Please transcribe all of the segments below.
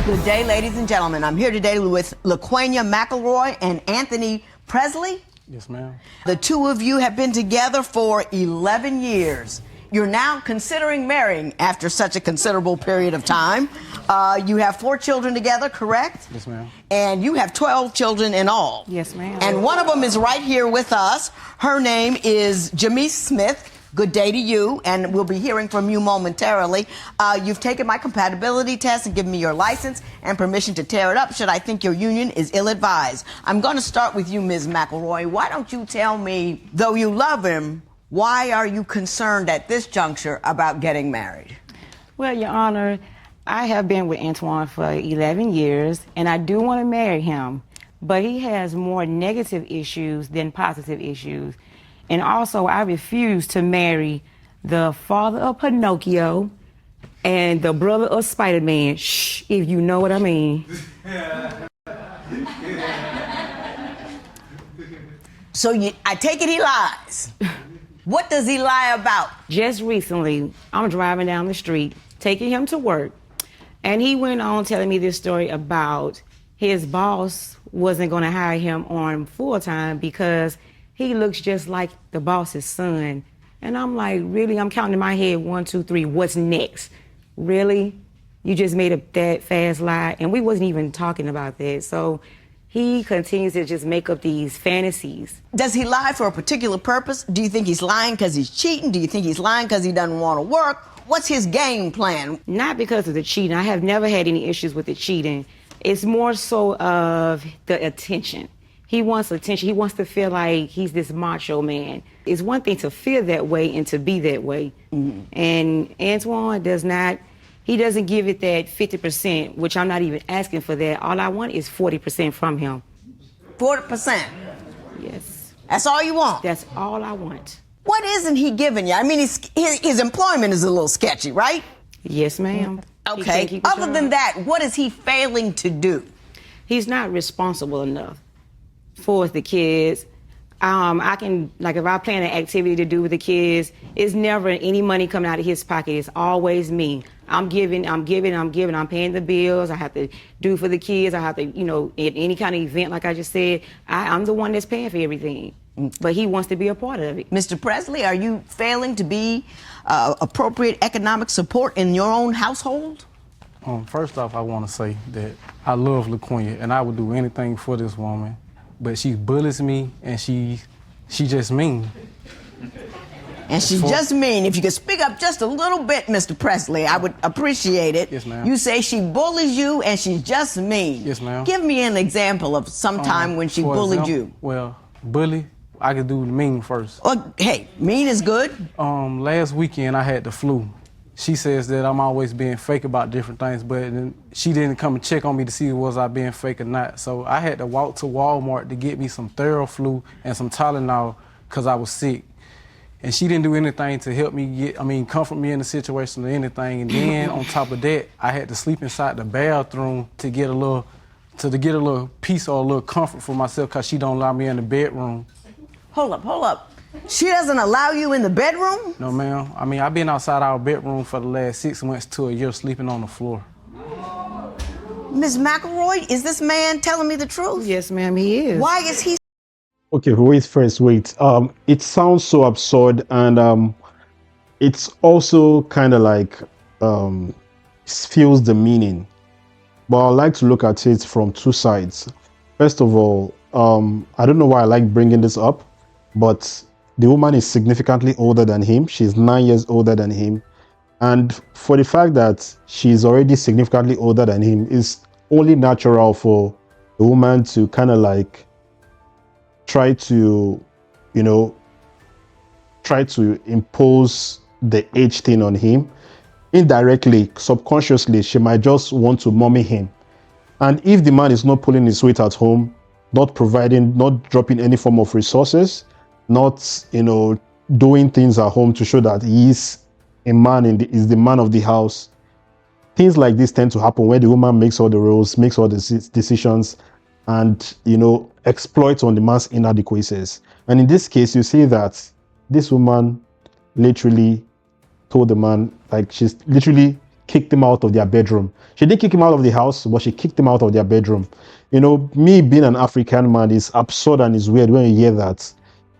Good day, ladies and gentlemen. I'm here today with LaQuenya McElroy and Anthony Presley. Yes, ma'am. The two of you have been together for 11 years. You're now considering marrying after such a considerable period of time. You have 4 children together, correct? Yes, ma'am. And you have 12 children in all. Yes, ma'am. And one of them is right here with us. Her name is Jamise Smith. Good day to you, and we'll be hearing from you momentarily. You've taken my compatibility test and given me your license and permission to tear it up should I think your union is ill-advised. I'm going to start with you, Ms. McElroy. Why don't you tell me, though you love him, why are you concerned at this juncture about getting married? Well, Your Honor, I have been with Antoine for 11 years, and I do want to marry him, but he has more negative issues than positive issues. And also, I refuse to marry the father of Pinocchio and the brother of Spider-Man. Shh, if you know what I mean. So I take it he lies. What does he lie about? Just recently, I'm driving down the street, taking him to work, and he went on telling me this story about his boss wasn't going to hire him on full-time because he looks just like the boss's son. And I'm like, really? I'm counting in my head, 1, 2, 3, what's next? Really? You just made up that fast lie? And we wasn't even talking about that. So he continues to just make up these fantasies. Does he lie for a particular purpose? Do you think he's lying because he's cheating? Do you think he's lying because he doesn't want to work? What's his game plan? Not because of the cheating. I have never had any issues with the cheating. It's more so of the attention. He wants attention. He wants to feel like he's this macho man. It's one thing to feel that way and to be that way. Mm-hmm. And Antoine he doesn't give it that 50%, which I'm not even asking for that. All I want is 40% from him. 40%? Yes. That's all you want? That's all I want. What isn't he giving you? I mean, his employment is a little sketchy, right? Yes, ma'am. Okay. Other than that, what is he failing to do? He's not responsible enough for the kids. I can, like, if I plan an activity to do with the kids, it's never any money coming out of his pocket. It's always me. I'm giving. I'm paying the bills. I have to do for the kids. I have to, at any kind of event, like I just said, I'm the one that's paying for everything. But he wants to be a part of it. Mr. Presley, are you failing to be appropriate economic support in your own household? First off, I want to say that I love LaQuenya, and I would do anything for this woman. But she bullies me, and she just mean. And she's just mean. If you could speak up just a little bit, Mr. Presley, I would appreciate it. Yes, ma'am. You say she bullies you, and she's just mean. Yes, ma'am. Give me an example of some time when she bullied you. Well, bully, I could do the mean first. Hey, mean is good. Last weekend, I had the flu. She says that I'm always being fake about different things, but she didn't come and check on me to see was I being fake or not. So I had to walk to Walmart to get me some Theraflu and some Tylenol because I was sick. And she didn't do anything to help me comfort me in the situation or anything. And then on top of that, I had to sleep inside the bathroom to get a little peace or a little comfort for myself because she don't allow me in the bedroom. Hold up. She doesn't allow you in the bedroom? No, ma'am. I've been outside our bedroom for the last 6 months to a year sleeping on the floor. Ms. McElroy, is this man telling me the truth? Yes, ma'am, he is. Why is he? Okay, wait. It sounds so absurd, and it's also kind of like feels the meaning. But I like to look at it from 2 sides. First of all, I don't know why I like bringing this up, but the woman is significantly older than him. She's 9 years older than him. And for the fact that she's already significantly older than him, it's only natural for the woman to kind of like try to impose the age thing on him. Indirectly, subconsciously, she might just want to mommy him. And if the man is not pulling his weight at home, not providing, not dropping any form of resources, not, doing things at home to show that he is a man is the man of the house. Things like this tend to happen when the woman makes all the rules, makes all the decisions, and, exploits on the man's inadequacies. And in this case, you see that this woman literally told the man, like, she's literally kicked him out of their bedroom. She didn't kick him out of the house, but she kicked him out of their bedroom. You know, me being an African man is absurd and it's weird when you hear that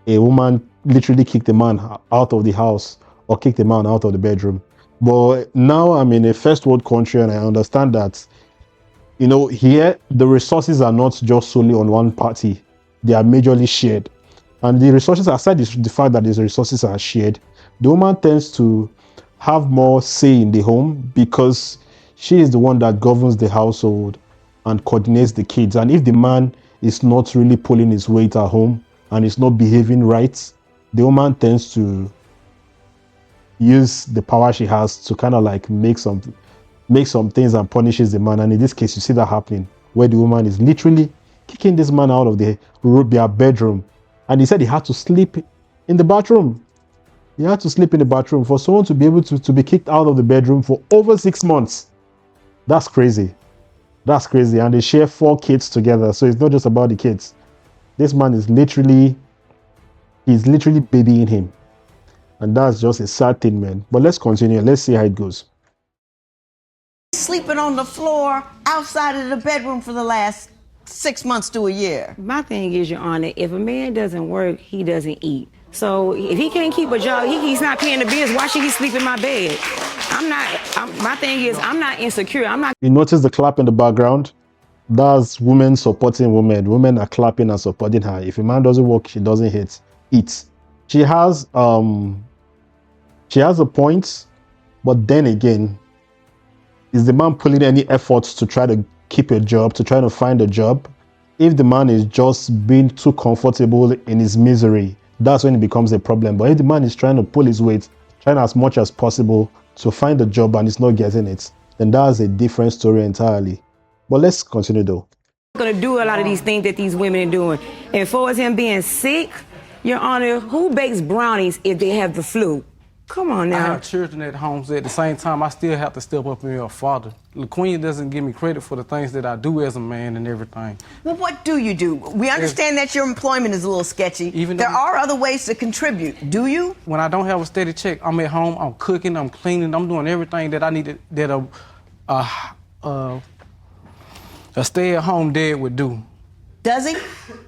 a woman literally kicked a man out of the house or kicked a man out of the bedroom. But now I'm in a first world country and I understand that, you know, here the resources are not just solely on one party, they are majorly shared. And the resources, aside the fact that these resources are shared, the woman tends to have more say in the home because she is the one that governs the household and coordinates the kids. And if the man is not really pulling his weight at home and is not behaving right, the woman tends to use the power she has to kind of like make some things and punishes the man. And in this case, you see that happening where the woman is literally kicking this man out of their bedroom. And he said he had to sleep in the bathroom. He had to sleep in the bathroom. For someone to be able to be kicked out of the bedroom for over 6 months, that's crazy. That's crazy. And they share 4 kids together. So it's not just about the kids. This man is literally babying him. And that's just a sad thing, man. But let's continue. Let's see how it goes. Sleeping on the floor outside of the bedroom for the last 6 months to a year. My thing is, Your Honor, if a man doesn't work, he doesn't eat. So if he can't keep a job, he's not paying the bills. Why should he sleep in my bed? My thing is, I'm not insecure. You notice the clap in the background? That's women supporting women. Women are clapping and supporting her. If a man doesn't work, she doesn't eat. She has a point, but then again, is the man putting any efforts to try to keep a job, to try to find a job? If the man is just being too comfortable in his misery, that's when it becomes a problem. But if the man is trying to pull his weight, trying as much as possible to find a job and he's not getting it, then that's a different story entirely. But let's continue though. Going to do a lot of these things that these women are doing. And for as him being sick, Your Honor, who bakes brownies if they have the flu? Come on now. I have children at home, so at the same time, I still have to step up and be a father. LaQueen doesn't give me credit for the things that I do as a man and everything. Well, what do you do? We understand that your employment is a little sketchy. There are other ways to contribute. Do you? When I don't have a steady check, I'm at home, I'm cooking, I'm cleaning, I'm doing everything that I need that a stay-at-home dad would do. Does he?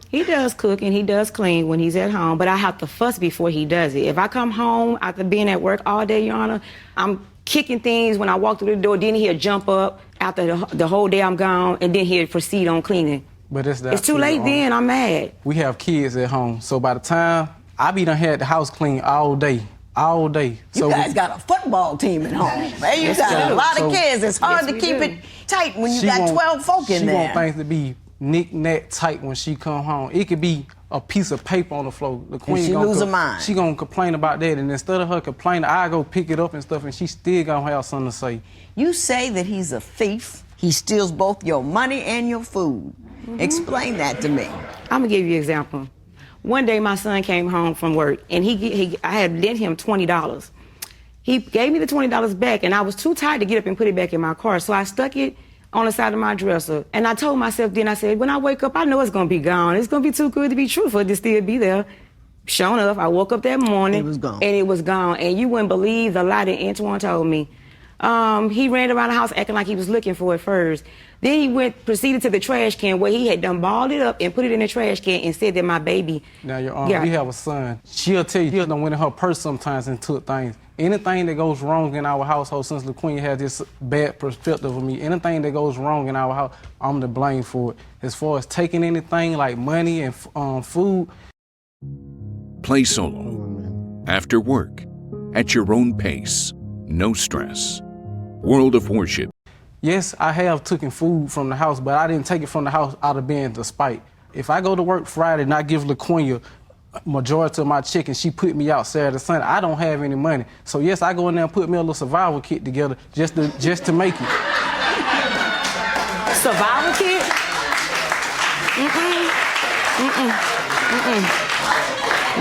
He does cook and he does clean when he's at home, but I have to fuss before he does it. If I come home after being at work all day, Your Honor, I'm kicking things when I walk through the door, then he'll jump up after the whole day I'm gone, and then he'll proceed on cleaning. But it's too late then, I'm mad. We have kids at home, so by the time I be done had the house clean all day. You guys got a football team at home. Man, you got a lot of kids. It's hard to keep it tight when you got 12 folk in there. She want things to be knick-knack tight when she come home. It could be a piece of paper on the floor. The queen she lose her mind. She gonna complain about that, and instead of her complaining, I go pick it up and stuff, and she still gonna have something to say. You say that he's a thief. He steals both your money and your food. Explain that to me. I'm gonna give you an example. One day my son came home from work, and I had lent him $20. He gave me the $20 back, and I was too tired to get up and put it back in my car, so I stuck it on the side of my dresser. And I told myself then, I said, when I wake up, I know it's gonna be gone. It's gonna be too good to be true for it to still be there. Sure enough, I woke up that morning. It was gone. And it was gone. And you wouldn't believe the lie that Antoine told me. He ran around the house acting like he was looking for it first. Then he proceeded to the trash can where he had done balled it up and put it in the trash can and said that my baby. Now, Your Honor, we have a son. She'll tell you, she done went in her purse sometimes and took things. Anything that goes wrong in our household, since LaQueen has this bad perspective of me, anything that goes wrong in our house, I'm to blame for it. As far as taking anything like money and food. Play solo. After work. At your own pace. No stress. World of Worship. Yes, I have taken food from the house, but I didn't take it from the house out of being despite. If I go to work Friday and I give LaQueen majority of my check and she put me out Saturday, Sunday, I don't have any money. So yes, I go in there and put me a little survival kit together just to make it. Survival kit?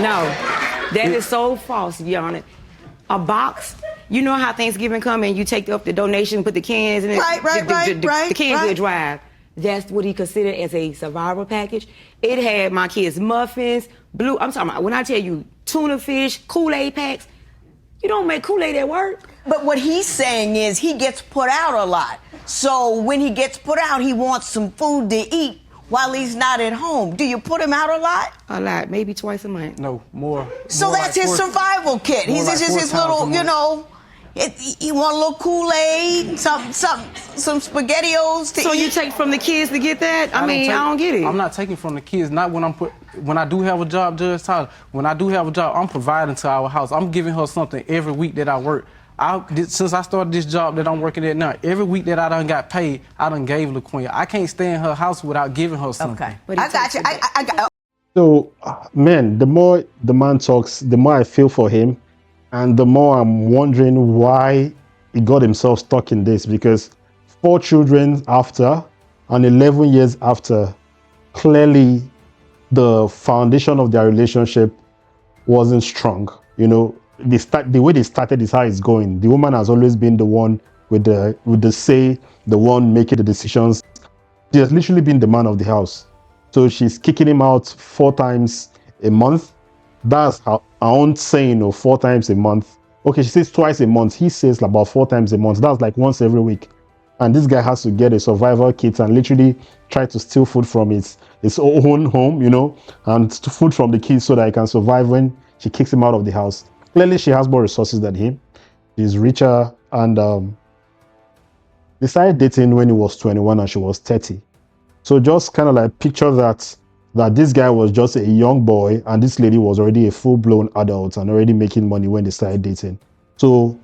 No, that is so false, Your Honor. A box. You know how Thanksgiving come and you take up the donation, put the cans in it. The cans will drive. That's what he considered as a survival package. It had my kids' muffins, I'm talking about, when I tell you tuna fish, Kool-Aid packs, you don't make Kool-Aid at work. But what he's saying is he gets put out a lot. So when he gets put out, he wants some food to eat while he's not at home. Do you put him out a lot? A lot, maybe twice a month. No, more. So more that's like his four- survival kit. more He's like just four his times a little, month. you know. He want a little Kool-Aid, some SpaghettiOs to So eat. you take from the kids to get that? I mean, I don't get it. I'm not taking from the kids. Not when I do have a job, Judge Tyler. When I do have a job, I'm providing to our house. I'm giving her something every week that I work. Since I started this job that I'm working at now, every week that I done got paid, I done gave LaQuinn. I can't stay in her house without giving her something. Okay, But he I got takes you. it I got. So, man, the more the man talks, the more I feel for him, and the more I'm wondering why he got himself stuck in this. Because 4 children after and 11 years after, clearly the foundation of their relationship wasn't strong. You know, the way they started is how it's going. The woman has always been the one with the say, the one making the decisions. She has literally been the man of the house. So she's kicking him out 4 times a month. That's her own saying, 4 times a month. Okay, she says twice a month. He says about 4 times a month. That's like once every week. And this guy has to get a survival kit and literally try to steal food from his own home, you know, and food from the kids so that he can survive when she kicks him out of the house. Clearly, she has more resources than him. She's richer, and they started dating when he was 21 and she was 30. So just kind of like picture that this guy was just a young boy and this lady was already a full-blown adult and already making money when they started dating. So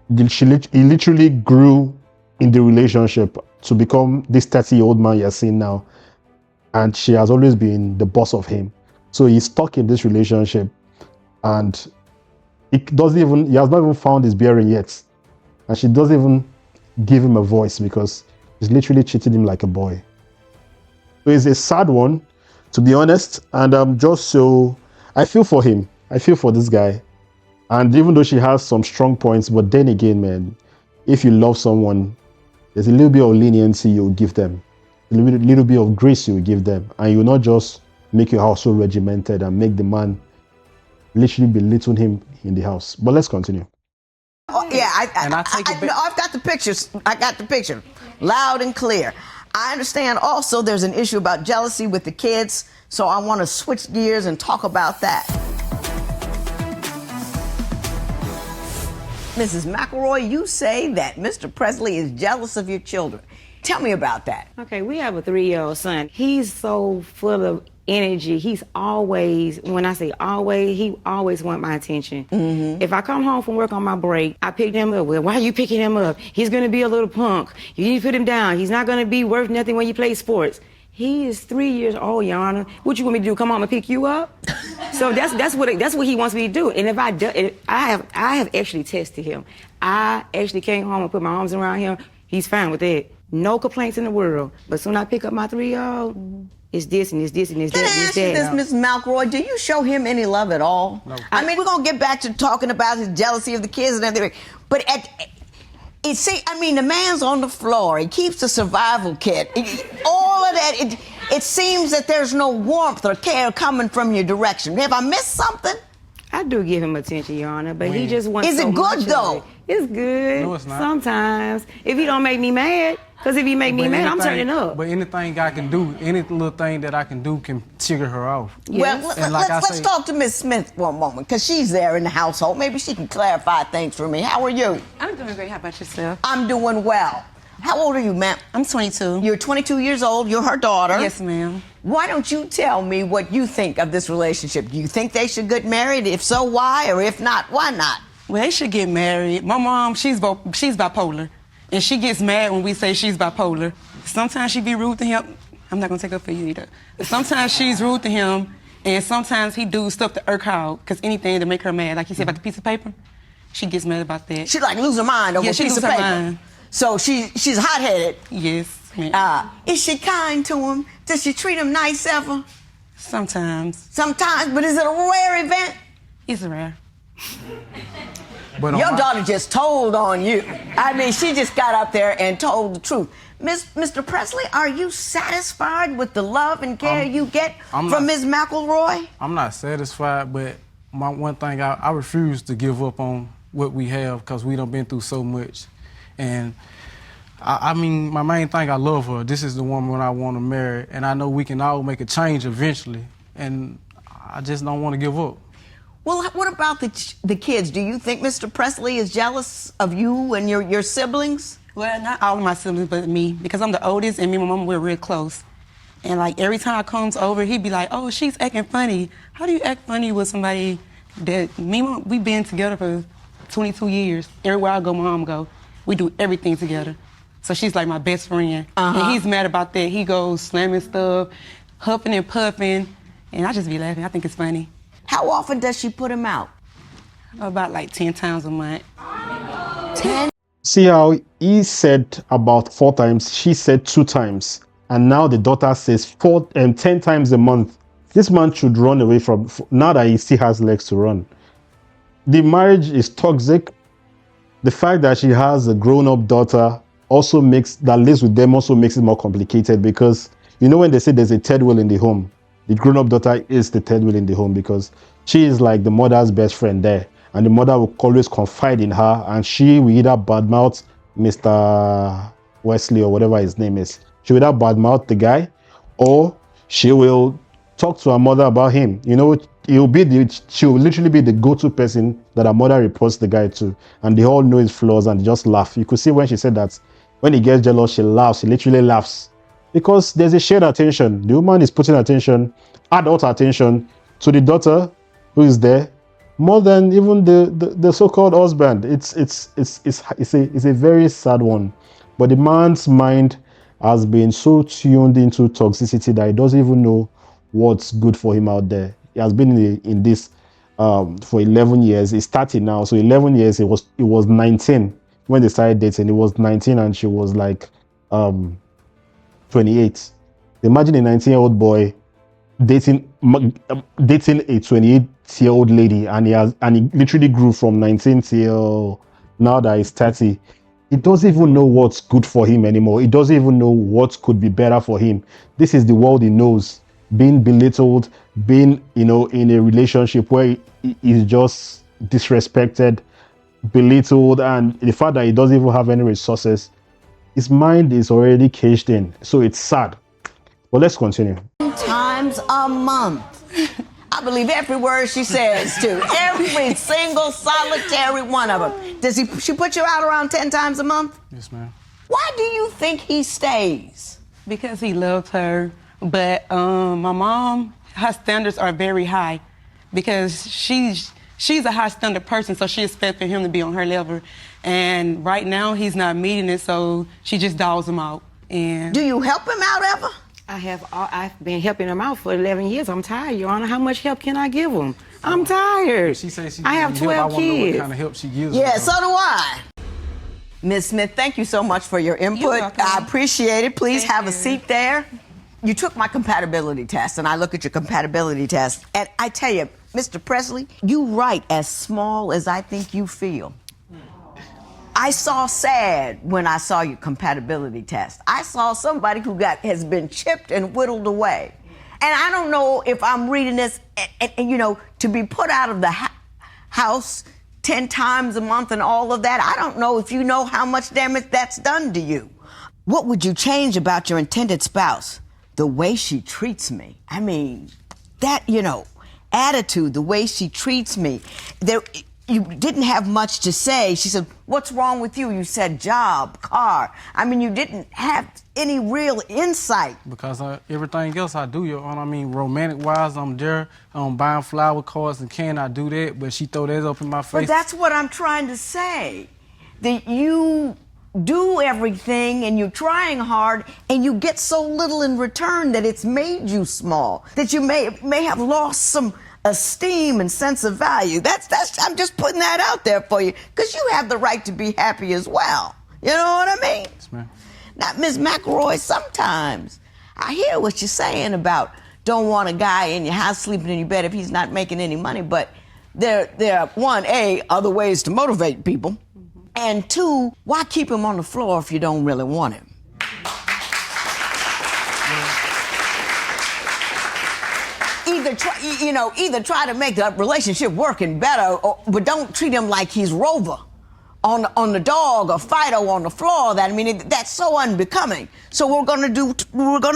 he literally grew in the relationship to become this 30-year-old man you're seeing now. And she has always been the boss of him. So he's stuck in this relationship and he has not even found his bearing yet. And she doesn't even give him a voice because he's literally treating him like a boy. So it's a sad one, to be honest. And I feel for him. I feel for this guy. And even though she has some strong points, but then again, man, if you love someone, there's a little bit of leniency you'll give them. A little bit of grace you'll give them. And you'll not just make your house so regimented and make the man literally belittle him in the house. But let's continue. Oh, yeah, I've got the pictures. I got the picture, loud and clear. I understand also there's an issue about jealousy with the kids, so I want to switch gears and talk about that. Mrs. McElroy, you say that Mr. Presley is jealous of your children. Tell me about that. Okay, we have a 3-year-old son. He's so full of energy. He's always, when I say always, he always want my attention. Mm-hmm. If I come home from work on my break, I pick him up. Well, why are you picking him up? He's going to be a little punk. You need to put him down. He's not going to be worth nothing when you play sports. He is 3 years old, Your Honor. What you want me to do? Come home and pick you up? So that's what he wants me to do. And if I do, I have actually tested him. I actually came home and put my arms around him. He's fine with that. No complaints in the world. But soon I pick up my 3-year-old, it's this and it's this and it's Can that I and ask it's you that. this, Ms. McElroy? Do you show him any love at all? No. I mean, we're going to get back to talking about his jealousy of the kids and everything. But the man's on the floor. He keeps the survival kit. All of that. It seems that there's no warmth or care coming from your direction. Have I missed something? I do give him attention, Your Honor, but he just wants Is it so good, much of though? it. It's good. No, it's not. Sometimes. If he don't make me mad, because if he make me mad, I'm turning up. But anything I can do, any little thing that I can do can trigger her off. Yes. Well, And like I let's say- talk to Miss Smith for a moment, because she's there in the household. Maybe she can clarify things for me. How are you? I'm doing great. How about yourself? I'm doing well. How old are you, ma'am? I'm 22. You're 22 years old. You're her daughter. Yes, ma'am. Why don't you tell me what you think of this relationship? Do you think they should get married? If so, why? Or if not, why not? Well, they should get married. My mom, she's bipolar. And she gets mad when we say she's bipolar. Sometimes she be rude to him. I'm not going to take up for you either. Sometimes she's rude to him. And sometimes he do stuff to irk her because anything to make her mad. Like you said about the piece of paper, she gets mad about that. She like lose her mind over Yeah, a she piece of lose her paper. mind. So she's hot-headed. Yes, ma'am. Is she kind to him? Does she treat him nice ever? Sometimes. Sometimes, but is it a rare event? It's rare. But on Your my- daughter just told on you. I mean, she just got up there and told the truth. Mr. Presley, are you satisfied with the love and care you get I'm from not- Ms. McElroy? I'm not satisfied, but my one thing, I refuse to give up on what we have because we done been through so much. And I mean, my main thing, I love her. This is the woman I want to marry, and I know we can all make a change eventually, and I just don't want to give up. Well, what about the kids? Do you think Mr. Presley is jealous of you and your siblings? Well, not all of my siblings, but me, because I'm the oldest, and me and my mama, we're real close. And like every time I comes over, he'd be like, "Oh, she's acting funny. How do you act funny with somebody that we've been together for 22 years? Everywhere I go, my mom go. We do everything together. So she's like my best friend. And he's mad about that. He goes slamming stuff, huffing and puffing, and I just be laughing. I think it's funny. How often does she put him out? About like 10 times a month. 10? See how he said about 4 times, she said 2 times, and now the daughter says 10 times a month. This man should run away from, now that he still has legs to run. The marriage is toxic. The fact that she has a grown-up daughter also that lives with them also makes it more complicated, because you know when they say there's a third wheel in the home, the grown-up daughter is the third wheel in the home, because she is like the mother's best friend there, and the mother will always confide in her, and she will either badmouth Mr. Wesley or whatever his name is. She will either badmouth the guy, or she will talk to her mother about him. You know, she will literally be the go-to person that her mother reports the guy to, and they all know his flaws and they just laugh. You could see when she said that when he gets jealous, she laughs. She literally laughs because there's a shared attention. The woman is putting attention, adult attention, to the daughter who is there more than even the so-called husband. It's a very sad one. But the man's mind has been so tuned into toxicity that he doesn't even know what's good for him out there. He has been in this for 11 years. He's 30 now, so 11 years. He was 19 when they started dating. He was 19 and she was like 28. Imagine a 19-year-old boy dating a 28-year-old lady, and he literally grew from 19 till now that he's 30. He doesn't even know what's good for him anymore. He doesn't even know what could be better for him. This is the world he knows. Being belittled, being, in a relationship where he's just disrespected, belittled, and the fact that he doesn't even have any resources, his mind is already caged in. So it's sad. But let's continue. 10 times a month. I believe every word she says too. Every single solitary one of them. Does she put you out around 10 times a month? Yes, ma'am. Why do you think he stays? Because he loves her. But my mom, her standards are very high because she's a high standard person, so she expects for him to be on her level. And right now he's not meeting it, so she just dogs him out. And do you help him out ever? I've been helping him out for 11 years. I'm tired, Your Honor. How much help can I give him? I'm tired. She says she I have 12 I want to know what kids. kind of help she gives. Yeah, her. so do I. Ms. Smith, thank you so much for your input. welcome. I appreciate it. Please Thank have a you. seat there. You took my compatibility test, and I look at your compatibility test, and I tell you, Mr. Presley, you write as small as I think you feel. I saw sad when I saw your compatibility test. I saw somebody who has been chipped and whittled away. And I don't know if I'm reading this, and to be put out of the house 10 times a month and all of that, I don't know if you know how much damage that's done to you. What would you change about your intended spouse? The way she treats me. I mean, that, attitude, the way she treats me. You didn't have much to say. She said, what's wrong with you? You said job, car. I mean, you didn't have any real insight. Because everything else I do, Your Honor. I mean, romantic-wise, I'm there. I'm buying flower cards and can I do that? But she throw that up in my face. But that's what I'm trying to say. That you do everything and you're trying hard and you get so little in return that it's made you small. That you may have lost some esteem and sense of value. I'm just putting that out there for you because you have the right to be happy as well. You know what I mean? Yes, ma'am. Now, Ms. McElroy, sometimes I hear what you're saying about don't want a guy in your house sleeping in your bed if he's not making any money, but there are, one, other ways to motivate people, and two, why keep him on the floor if you don't really want him? either try to make the relationship working better, but don't treat him like he's Rover on the dog or Fido on the floor. That's so unbecoming. So we're gonna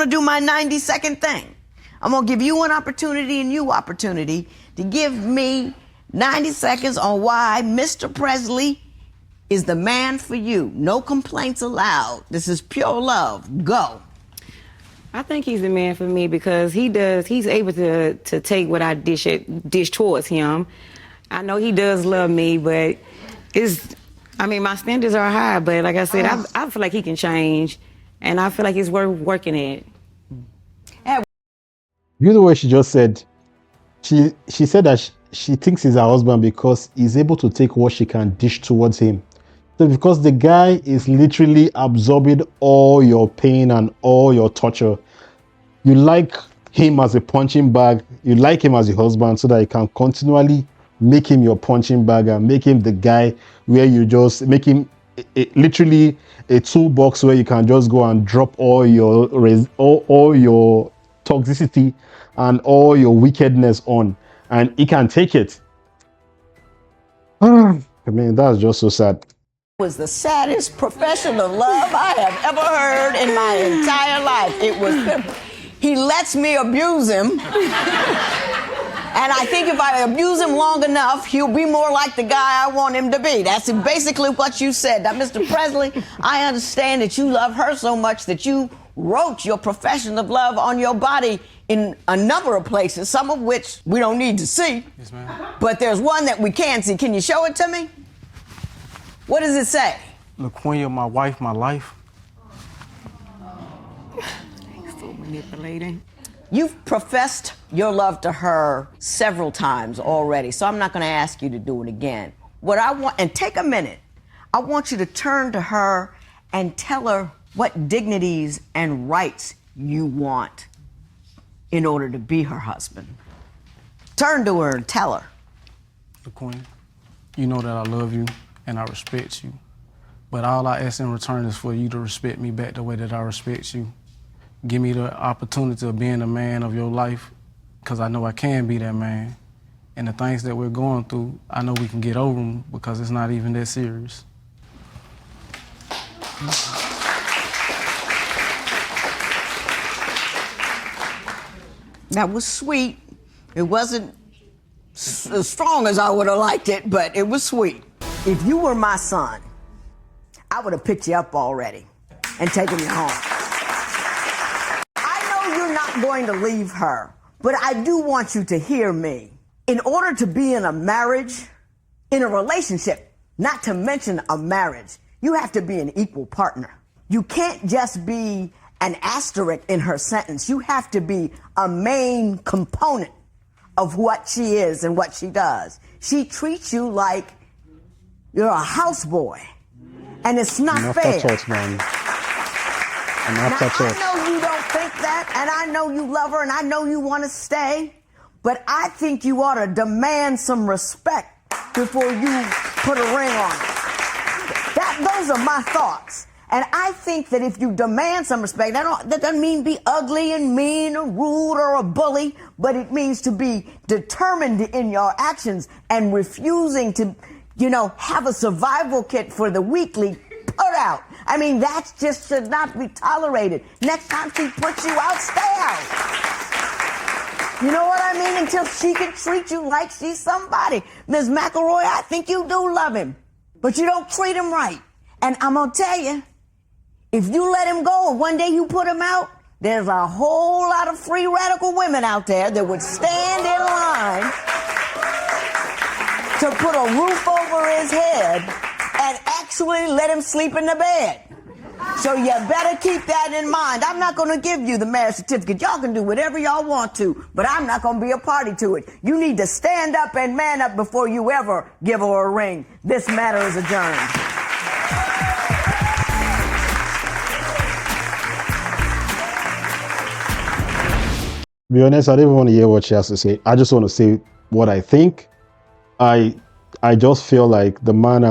do my 90-second thing. I'm gonna give you an opportunity and you opportunity to give me 90 seconds on why Mr. Presley is the man for you. No complaints allowed. This is pure love. Go. I think he's the man for me because he's able to take what I dish towards him. I know he does love me, but my standards are high, but like I said, I feel like he can change, and I feel like it's worth working at. You know what she just said? She said that she thinks he's her husband because he's able to take what she can dish towards him. So because the guy is literally absorbing all your pain and all your torture, you like him as a punching bag, you like him as a husband so that you can continually make him your punching bag and make him the guy where you just make him literally a toolbox where you can just go and drop all your toxicity and all your wickedness on, and he can take it. That's just so sad. Was the saddest profession of love I have ever heard in my entire life. It was, he lets me abuse him. And I think if I abuse him long enough, he'll be more like the guy I want him to be. That's basically what you said. Now, Mr. Presley, I understand that you love her so much that you wrote your profession of love on your body in a number of places, some of which we don't need to see. Yes, ma'am. But there's one that we can see. Can you show it to me? What does it say? LaQuenya, my wife, my life. He's so manipulating. You've professed your love to her several times already, so I'm not going to ask you to do it again. What I want, and take a minute, I want you to turn to her and tell her what dignities and rights you want in order to be her husband. Turn to her and tell her. LaQuenya, you know that I love you and I respect you, but all I ask in return is for you to respect me back the way that I respect you. Give me the opportunity of being the man of your life, because I know I can be that man. And the things that we're going through, I know we can get over them because it's not even that serious. That was sweet. It wasn't as strong as I would have liked it, but it was sweet. If you were my son, I would have picked you up already and taken you home. I know you're not going to leave her, but I do want you to hear me. In order to be in a marriage, in a relationship, not to mention a marriage, you have to be an equal partner. You can't just be an asterisk in her sentence. You have to be a main component of what she is and what she does. She treats you like you're a houseboy, and it's not fair. Afterthought, man. I know you don't think that, and I know you love her, and I know you want to stay, but I think you ought to demand some respect before you put a ring on it. Those are my thoughts. And I think that if you demand some respect, that doesn't mean be ugly and mean or rude or a bully, but it means to be determined in your actions and refusing to, have a survival kit for the weakly put out. I mean, that just should not be tolerated. Next time she puts you out, stay out. You know what I mean? Until she can treat you like she's somebody. Ms. McElroy, I think you do love him, but you don't treat him right. And I'm going to tell you, if you let him go and one day you put him out, there's a whole lot of free radical women out there that would stand in line to put a roof over his head and actually let him sleep in the bed. So you better keep that in mind. I'm not going to give you the marriage certificate. Y'all can do whatever y'all want to, but I'm not going to be a party to it. You need to stand up and man up before you ever give her a ring. This matter is adjourned. To be honest, I don't even want to hear what she has to say. I just want to say what I think. I just feel like the man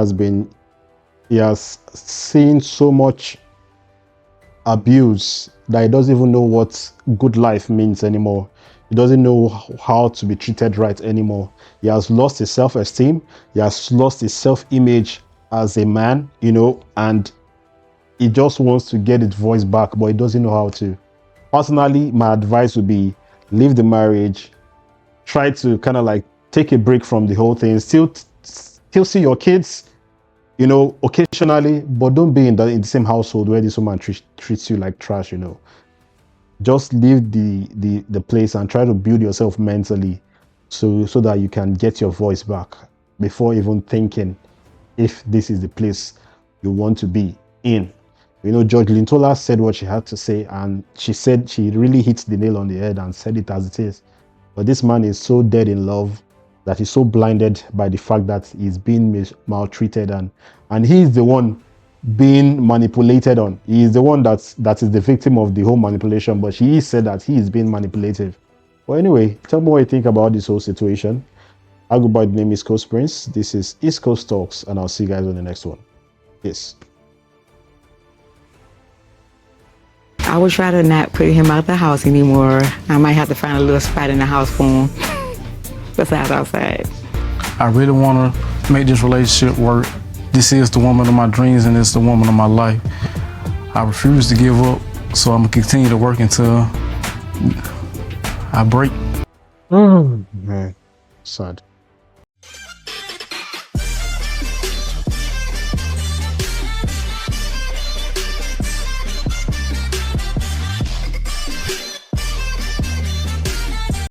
he has seen so much abuse that he doesn't even know what good life means anymore. He doesn't know how to be treated right anymore. He has lost his self-esteem. He has lost his self-image as a man, you know, and he just wants to get his voice back, but he doesn't know how to. Personally, my advice would be leave the marriage, try to kind of like take a break from the whole thing, still see your kids, you know, occasionally, but don't be in the same household where this woman treats you like trash, you know. Just leave the place and try to build yourself mentally so that you can get your voice back before even thinking if this is the place you want to be in. You know, George Lintola said what she had to say, and she said she really hit the nail on the head and said it as it is. But this man is so dead in love that he's so blinded by the fact that he's being maltreated, and he's the one being manipulated on. He is the one that is the victim of the whole manipulation, but she said that he is being manipulative. Well, anyway, tell me what you think about this whole situation. I'll go by the name East Coast Prince. This is East Coast Talks, and I'll see you guys on the next one. Peace. I would try to not put him out the house anymore. I might have to find a little spot in the house for him besides outside. I really want to make this relationship work. This is the woman of my dreams, and it's the woman of my life. I refuse to give up, so I'm going to continue to work until I break. Man, sad.